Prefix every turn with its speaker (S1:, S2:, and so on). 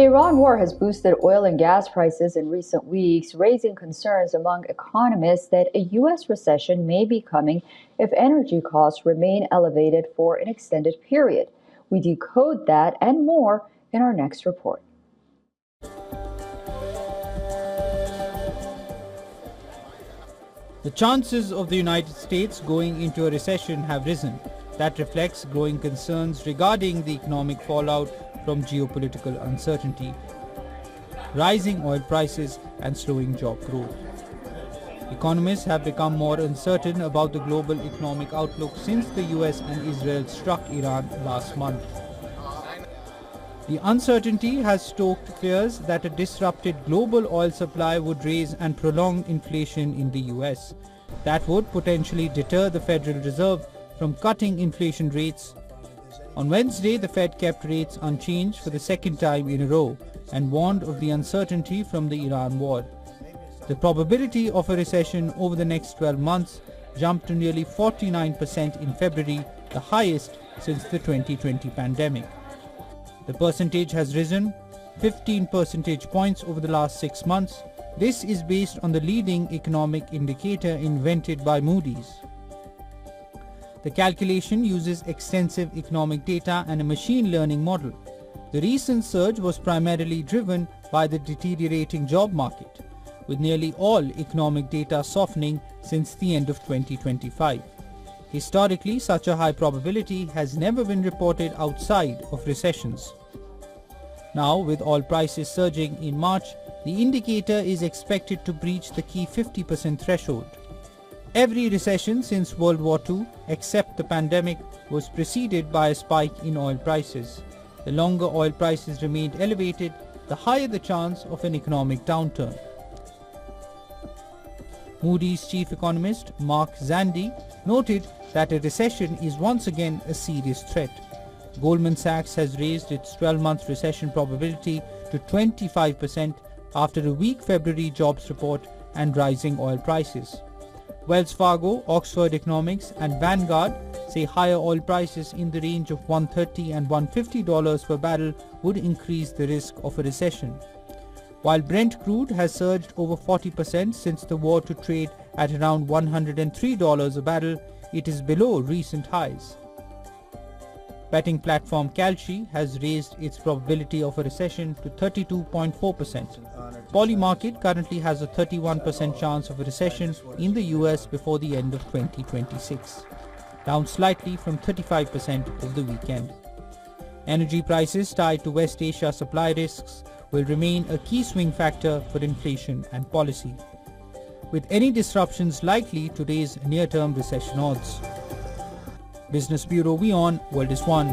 S1: The Iran war has boosted oil and gas prices in recent weeks, raising concerns among economists that a U.S. recession may be coming if energy costs remain elevated for an extended period. We decode that and more in our next report.
S2: The chances of the United States going into a recession have risen. That reflects growing concerns regarding the economic fallout from geopolitical uncertainty, rising oil prices, and slowing job growth. Economists have become more uncertain about the global economic outlook since the US and Israel struck Iran last month. The uncertainty has stoked fears that a disrupted global oil supply would raise and prolong inflation in the US. That would potentially deter the Federal Reserve from cutting inflation rates. On Wednesday, the Fed kept rates unchanged for the second time in a row and warned of the uncertainty from the Iran war. The probability of a recession over the next 12 months jumped to nearly 49% in February, the highest since the 2020 pandemic. The percentage has risen 15 percentage points over the last 6 months. This is based on the leading economic indicator invented by Moody's. The calculation uses extensive economic data and a machine learning model. The recent surge was primarily driven by the deteriorating job market, with nearly all economic data softening since the end of 2025. Historically, such a high probability has never been reported outside of recessions. Now, with oil prices surging in March, the indicator is expected to breach the key 50% threshold. Every recession since World War II, except the pandemic, was preceded by a spike in oil prices. The longer oil prices remained elevated, the higher the chance of an economic downturn. Moody's chief economist Mark Zandi noted that a recession is once again a serious threat. Goldman Sachs has raised its 12-month recession probability to 25% after a weak February jobs report and rising oil prices. Wells Fargo, Oxford Economics, and Vanguard say higher oil prices in the range of $130 and $150 per barrel would increase the risk of a recession. While Brent crude has surged over 40% since the war to trade at around $103 a barrel, it is below recent highs. Betting platform Kalshi has raised its probability of a recession to 32.4%. Polymarket currently has a 31% chance of a recession in the US before the end of 2026, down slightly from 35% over the weekend. Energy prices tied to West Asia supply risks will remain a key swing factor for inflation and policy, with any disruptions likely to raise near-term recession odds. Business Bureau WION, World is One.